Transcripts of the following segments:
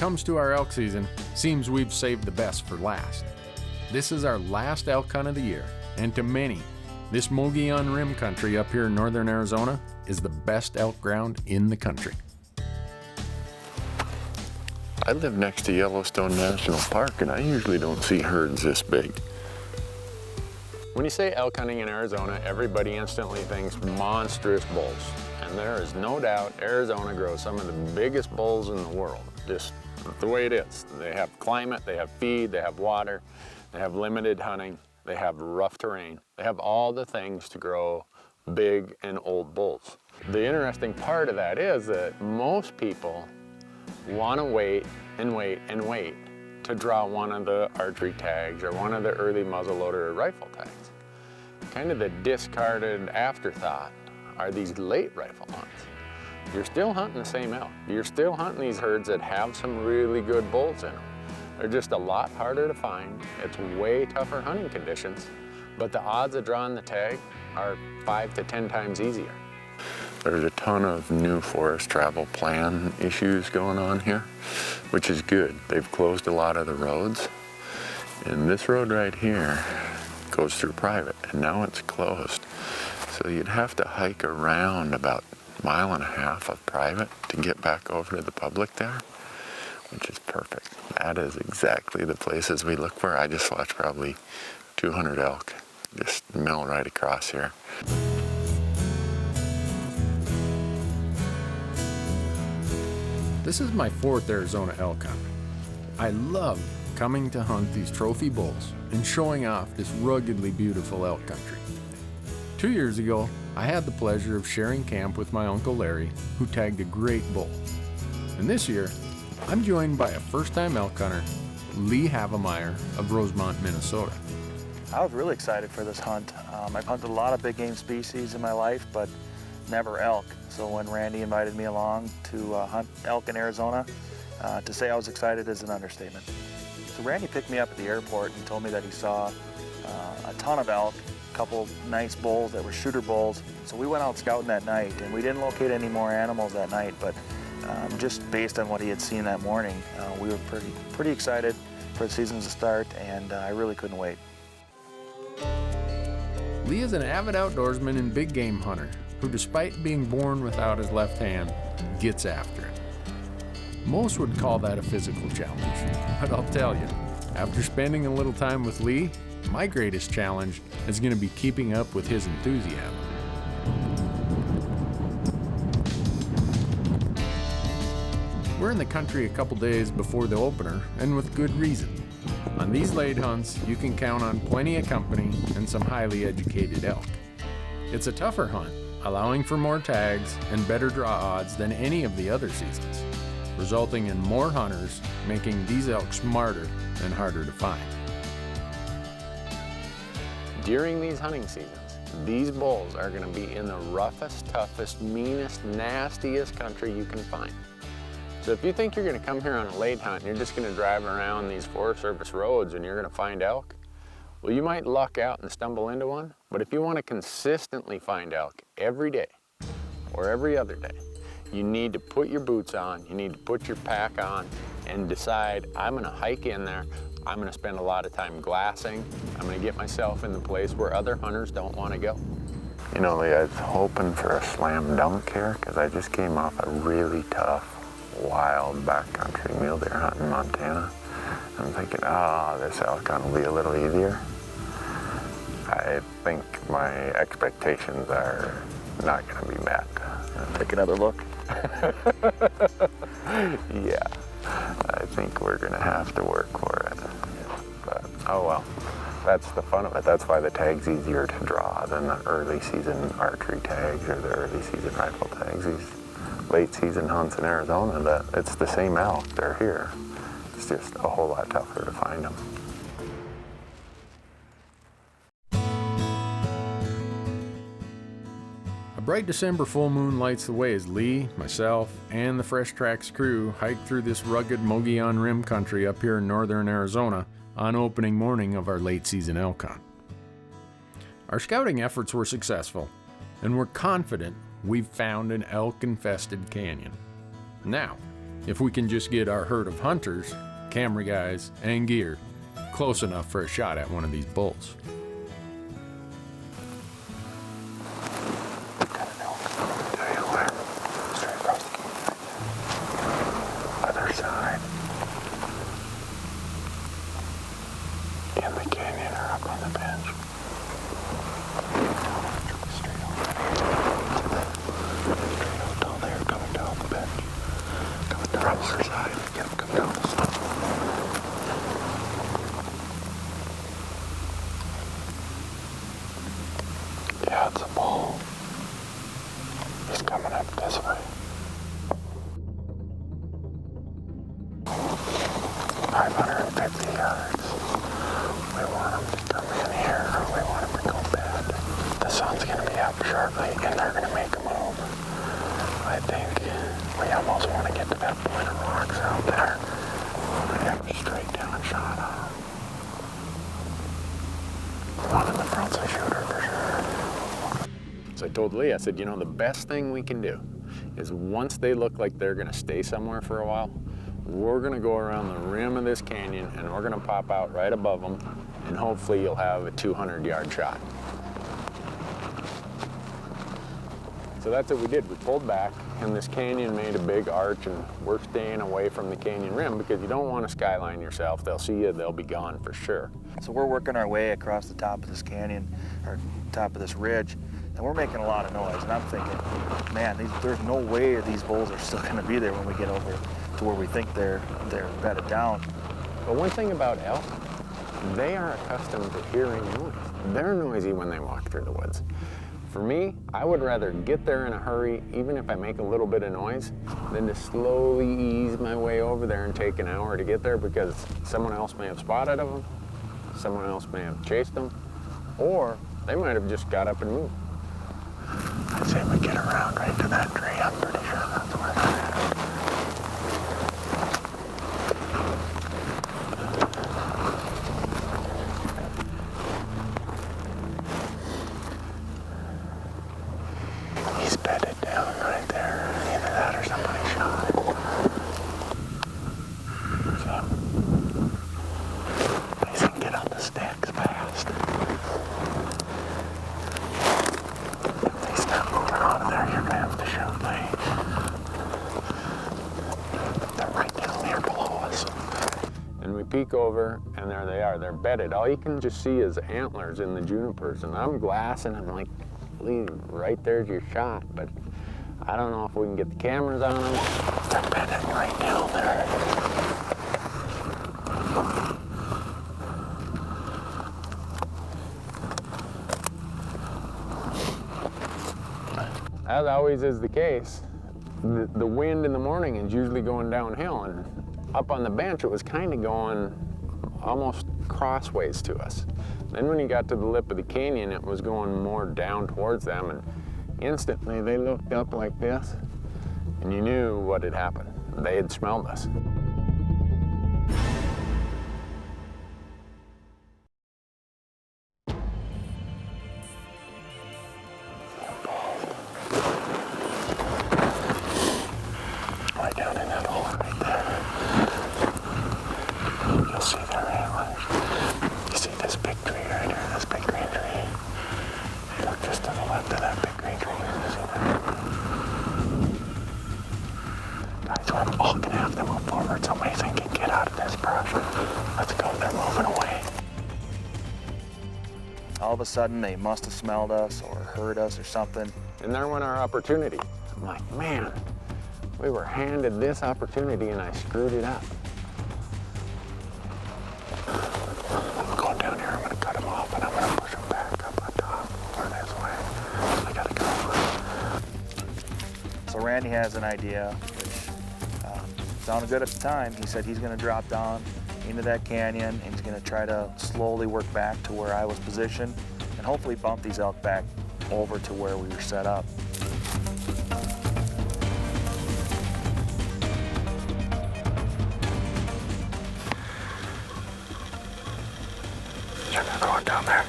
comes to our elk season, seems we've saved the best for last. This is our last elk hunt of the year, and to many, this Mogollon Rim country up here in northern Arizona is the best elk ground in the country. I live next to Yellowstone National Park, and I usually don't see herds this big. When you say elk hunting in Arizona, everybody instantly thinks monstrous bulls. And there is no doubt Arizona grows some of the biggest bulls in the world, just the way it is. They have climate, they have feed, they have water, they have limited hunting, they have rough terrain. They have all the things to grow big and old bulls. The interesting part of that is that most people want to wait and wait and wait to draw one of the archery tags or one of the early muzzleloader or rifle tags. Kind of the discarded afterthought are these late rifle hunts. You're still hunting the same elk. You're still hunting these herds that have some really good bulls in them. They're just a lot harder to find. It's way tougher hunting conditions, but the odds of drawing the tag are 5 to 10 times easier. There's a ton of new forest travel plan issues going on here, which is good. They've closed a lot of the roads, and this road right here goes through private, and now it's closed. So you'd have to hike around about 1.5 miles of private to get back over to the public there, which is perfect. That is exactly the places we look for. I just watched probably 200 elk just mill right across here. This is my 4th Arizona elk hunt. I love coming to hunt these trophy bulls and showing off this ruggedly beautiful elk country. 2 years ago, I had the pleasure of sharing camp with my Uncle Larry, who tagged a great bull. And this year, I'm joined by a first-time elk hunter, Lee Havemeier of Rosemont, Minnesota. I was really excited for this hunt. I've hunted a lot of big game species in my life, but never elk. So when Randy invited me along to hunt elk in Arizona, to say I was excited is an understatement. So Randy picked me up at the airport and told me that he saw a ton of elk, a couple nice bulls that were shooter bulls. So we went out scouting that night, and we didn't locate any more animals that night, but just based on what he had seen that morning, we were pretty excited for the season to start, and I really couldn't wait. Lee is an avid outdoorsman and big game hunter who, despite being born without his left hand, gets after it. Most would call that a physical challenge, but I'll tell you, after spending a little time with Lee, my greatest challenge is going to be keeping up with his enthusiasm. We're in the country a couple days before the opener, and with good reason. On these late hunts, you can count on plenty of company and some highly educated elk. It's a tougher hunt, allowing for more tags and better draw odds than any of the other seasons, resulting in more hunters, making these elk smarter and harder to find. During these hunting seasons, these bulls are going to be in the roughest, toughest, meanest, nastiest country you can find. So if you think you're going to come here on a late hunt and you're just going to drive around these Forest Service roads and you're going to find elk, well, you might luck out and stumble into one, but if you want to consistently find elk every day or every other day, you need to put your boots on, you need to put your pack on and decide, I'm going to hike in there, I'm going to spend a lot of time glassing, I'm going to get myself in the place where other hunters don't want to go. You know, Lee, I was hoping for a slam dunk here because I just came off a really tough, wild backcountry mule deer hunt in Montana. I'm thinking, this elk hunt will be a little easier. I think my expectations are not going to be met. Take another look. Yeah, I think we're going to have to work for it. But, oh well, that's the fun of it. That's why the tag's easier to draw than the early season archery tags or the early season rifle tags. These late season hunts in Arizona, it's the same elk, they're here. It's just a whole lot tougher to find them. A bright December full moon lights the way as Lee, myself, and the Fresh Tracks crew hike through this rugged Mogollon Rim country up here in northern Arizona on opening morning of our late season elk hunt. Our scouting efforts were successful, and we're confident we've found an elk-infested canyon. Now, if we can just get our herd of hunters, camera guys, and gear close enough for a shot at one of these bulls. Other side. In the canyon or up on the bench. Straight over down there, coming down the bench. Coming down the other side. Yep, coming down the slope. Yeah, it's a bull. He's coming up this way. 550 yards. We want him to come in here, or we want him to go bed. The sun's going to be up shortly, and they're going to make a move. I think we almost want to get to that point of rocks out there. We have a straight down shot on him. One in the front's a shooter for sure. So I told Lee, I said, you know, the best thing we can do is once they look like they're gonna stay somewhere for a while, we're gonna go around the rim of this canyon and we're gonna pop out right above them, and hopefully you'll have a 200-yard shot. So that's what we did. We pulled back, and this canyon made a big arch, and we're staying away from the canyon rim because you don't want to skyline yourself. They'll see you, they'll be gone for sure. So we're working our way across the top of this canyon, or top of this ridge, and we're making a lot of noise. And I'm thinking, man, there's no way these bulls are still going to be there when we get over to where we think they're bedded down. But one thing about elk, they are accustomed to hearing noise. They're noisy when they walk through the woods. For me, I would rather get there in a hurry, even if I make a little bit of noise, than to slowly ease my way over there and take an hour to get there, because someone else may have spotted them, someone else may have chased them, or they might have just got up and moved. I'd say we get around right to that tree. I'm pretty sure that's where they're at. He's bedded down right there. Either that or somebody shot him. So, he can get on the sticks fast. If they start moving out of there, you're going to have to shoot Lee. They're right down there below us. And we peek over, and there they are. They're bedded. All you can just see is antlers in the junipers, and I'm glassing. I'm like, Lee, right there's your shot, but I don't know if we can get the cameras on them. They're bedded right down there. As always is the case, the wind in the morning is usually going downhill, and up on the bench it was kind of going almost crossways to us. Then when you got to the lip of the canyon, it was going more down towards them, and instantly they looked up like this, and you knew what had happened. They had smelled us. Right down in that hole right there. You'll see their antlers. You see this big tree right here, this big green tree. Look just to the left of that big green tree. Guys, we're all gonna have to move forward so Mason can get out of this brush. Let's go, they're moving away. All of a sudden, they must have smelled us or heard us or something. And there went our opportunity. I'm like, man, we were handed this opportunity and I screwed it up. I'm going down here, I'm gonna cut him off and I'm gonna push him back up on top over this way. I gotta go. So Randy has an idea, which sounded good at the time. He said he's gonna drop down into that canyon and he's gonna try to slowly work back to where I was positioned and hopefully bump these elk back over to where we were set up. They're not going down there.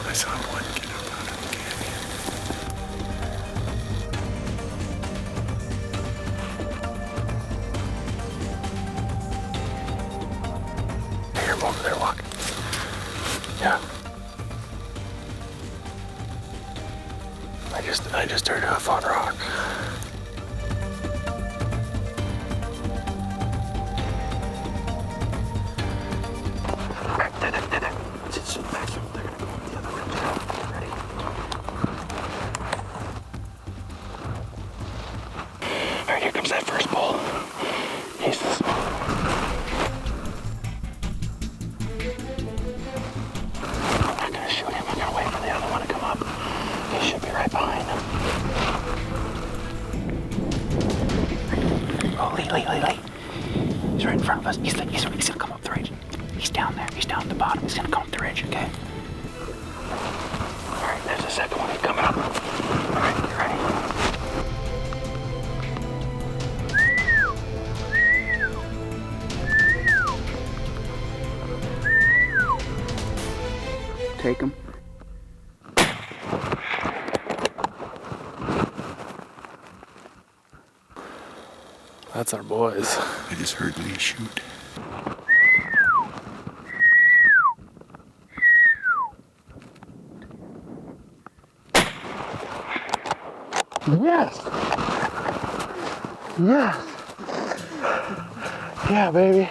I saw one get up out of the canyon. Over there, walk. Yeah. I just heard a hoof on rock. All right, here comes that first bull. Jesus. I'm not gonna shoot him. I'm gonna wait for the other one to come up. He should be right behind him. Oh, Lee. He's right in front of us. He's gonna come up the ridge. He's down there. He's down at the bottom. He's gonna come up the ridge, okay? All right, there's the second one coming up. All right, you ready? Take him. That's our boys. I just heard Lee shoot. Yes! Yes! Yeah, baby.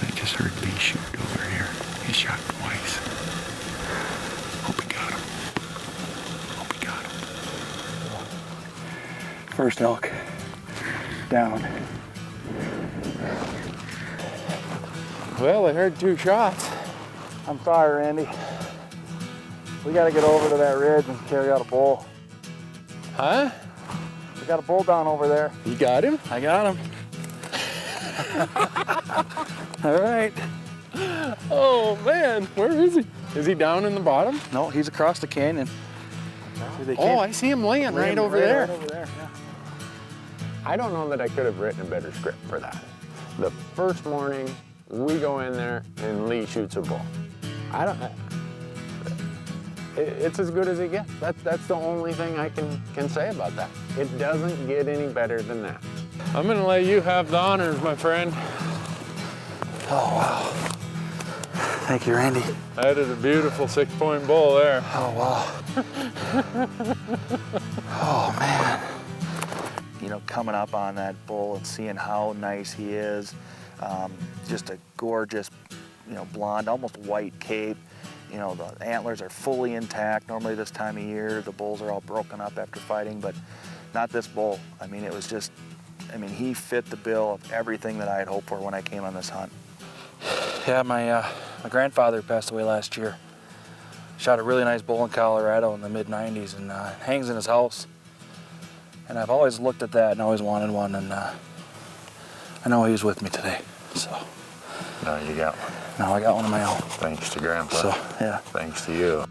I just heard Lee shoot over here. He shot twice. Hope he got him. Hope he got him. First elk. Down. Well, I heard 2 shots. I'm sorry, Randy. We gotta get over to that ridge and carry out a bull. Huh? We got a bull down over there. You got him? I got him. All right. Oh man, where is he? Is he down in the bottom? No, he's across the canyon. Oh, I see him laying right over there. Right over there, yeah. I don't know that I could have written a better script for that. The first morning, we go in there and Lee shoots a bull. It's as good as it gets. That's the only thing I can say about that. It doesn't get any better than that. I'm gonna let you have the honors, my friend. Oh, wow. Thank you, Randy. That is a beautiful 6-point bull there. Oh, wow. Oh, man. You know, coming up on that bull and seeing how nice he is, just a gorgeous, blonde, almost white cape. You know, the antlers are fully intact. Normally this time of year, the bulls are all broken up after fighting, but not this bull. I mean, it was just, he fit the bill of everything that I had hoped for when I came on this hunt. Yeah, my grandfather passed away last year. Shot a really nice bull in Colorado in the mid-90s and hangs in his house. And I've always looked at that and always wanted one, and I know he's with me today, so. Now you got one. Now I got one of my own. Thanks to Grandpa. So, yeah. Thanks to you.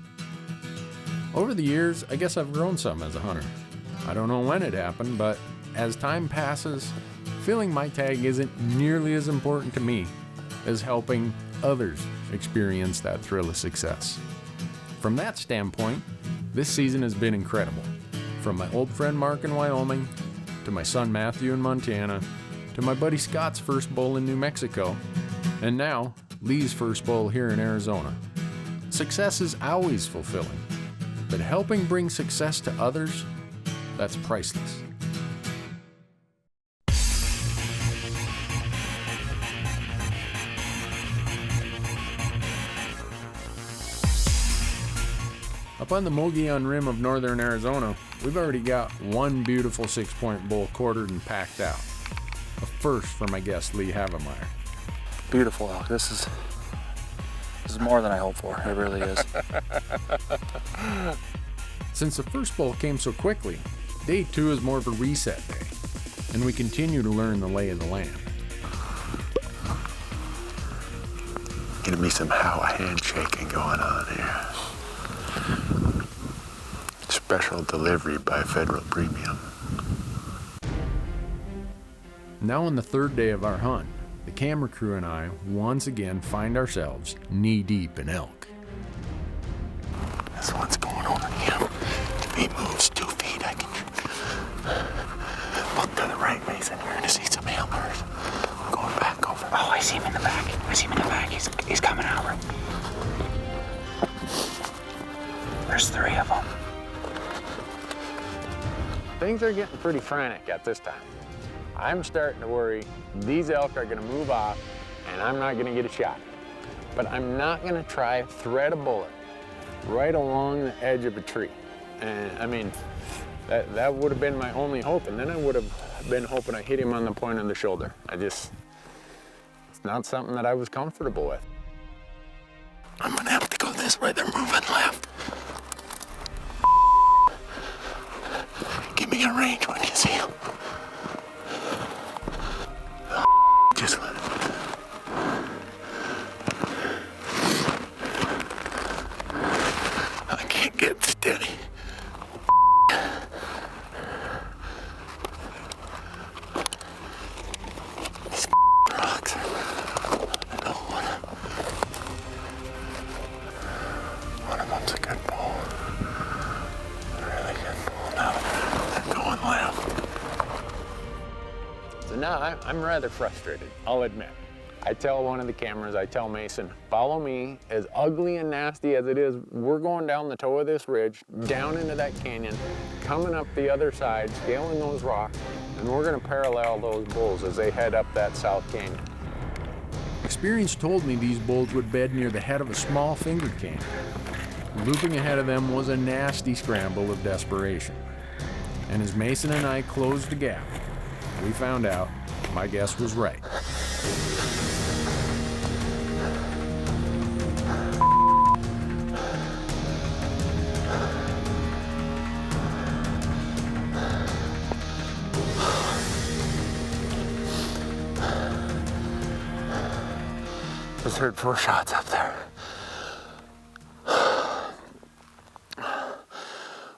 Over the years, I guess I've grown some as a hunter. I don't know when it happened, but as time passes, filling my tag isn't nearly as important to me as helping others experience that thrill of success. From that standpoint, this season has been incredible. From my old friend Mark in Wyoming, to my son Matthew in Montana, to my buddy Scott's first bull in New Mexico, and now Lee's first bull here in Arizona. Success is always fulfilling, but helping bring success to others, that's priceless. Up on the Mogollon Rim of northern Arizona, we've already got one beautiful 6-point bull quartered and packed out. A first for my guest Lee Havemeier. Beautiful elk. This is more than I hoped for. It really is. Since the first bull came so quickly, day 2 is more of a reset day, and we continue to learn the lay of the land. Gonna be some handshaking going on here. Special delivery by Federal Premium. Now on the 3rd day of our hunt, the camera crew and I once again find ourselves knee-deep in elk. This one's going over him. If he moves 2 feet, I can look to the right, Mason. You're gonna see some antlers going back over. Oh, I see him in the back. things are getting pretty frantic at this time. I'm starting to worry these elk are gonna move off and I'm not gonna get a shot. But I'm not gonna try thread a bullet right along the edge of a tree. And I mean, that would have been my only hope, and then I would have been hoping I hit him on the point of the shoulder. It's not something that I was comfortable with. I'm gonna have to go this way, they're moving left. Give me a range when you see them. Just let it. I can't get steady. These rocks. I don't want to. One of them's a good bull. A really good bull. Now they're going left. So now I'm rather frustrated, I'll admit. I tell one of the cameras, I tell Mason, follow me, as ugly and nasty as it is, we're going down the toe of this ridge, down into that canyon, coming up the other side, scaling those rocks, and we're gonna parallel those bulls as they head up that south canyon. Experience told me these bulls would bed near the head of a small fingered canyon. Looping ahead of them was a nasty scramble of desperation. And as Mason and I closed the gap, we found out my guess was right. Just heard 4 shots up there.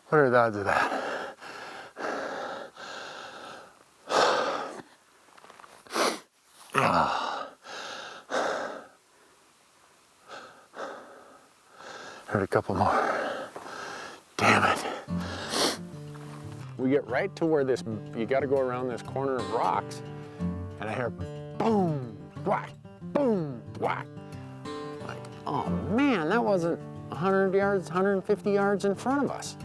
What are the odds of that? Heard a couple more. Damn it. We get right to where you gotta go around this corner of rocks, and I hear boom, whack, boom, whack. Like, oh man, that wasn't 100 yards, 150 yards in front of us.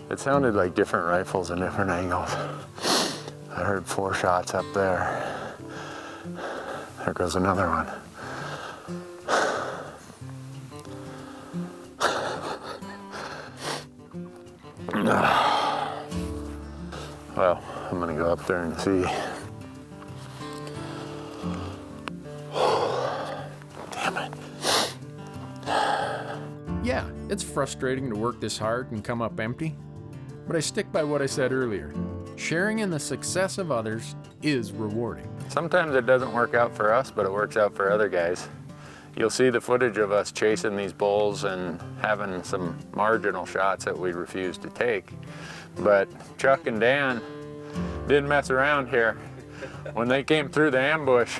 It sounded like different rifles and different angles. I heard 4 shots up there. There goes another one. Well, I'm gonna go up there and see. Damn it. Yeah, it's frustrating to work this hard and come up empty, but I stick by what I said earlier. Sharing in the success of others is rewarding. Sometimes it doesn't work out for us, but it works out for other guys. You'll see the footage of us chasing these bulls and having some marginal shots that we refused to take. But Chuck and Dan didn't mess around here. When they came through the ambush,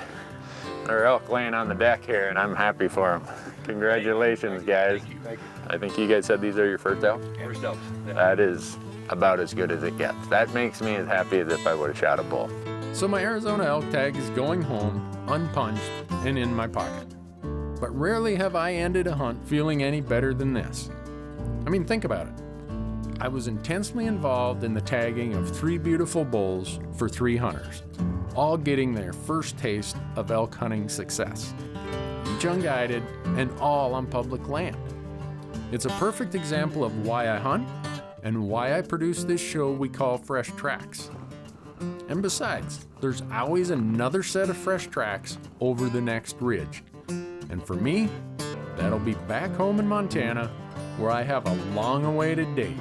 there are elk laying on the deck here, and I'm happy for them. Congratulations, guys. Thank you. I think you guys said these are your first elk? First elk. Yeah. That is about as good as it gets. That makes me as happy as if I would have shot a bull. So my Arizona elk tag is going home, unpunched, and in my pocket. But rarely have I ended a hunt feeling any better than this. I mean, think about it. I was intensely involved in the tagging of 3 beautiful bulls for 3 hunters, all getting their first taste of elk hunting success. Each unguided and all on public land. It's a perfect example of why I hunt and why I produce this show we call Fresh Tracks. And besides, there's always another set of fresh tracks over the next ridge. And for me, that'll be back home in Montana, where I have a long-awaited date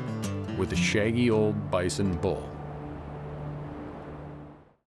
with a shaggy old bison bull.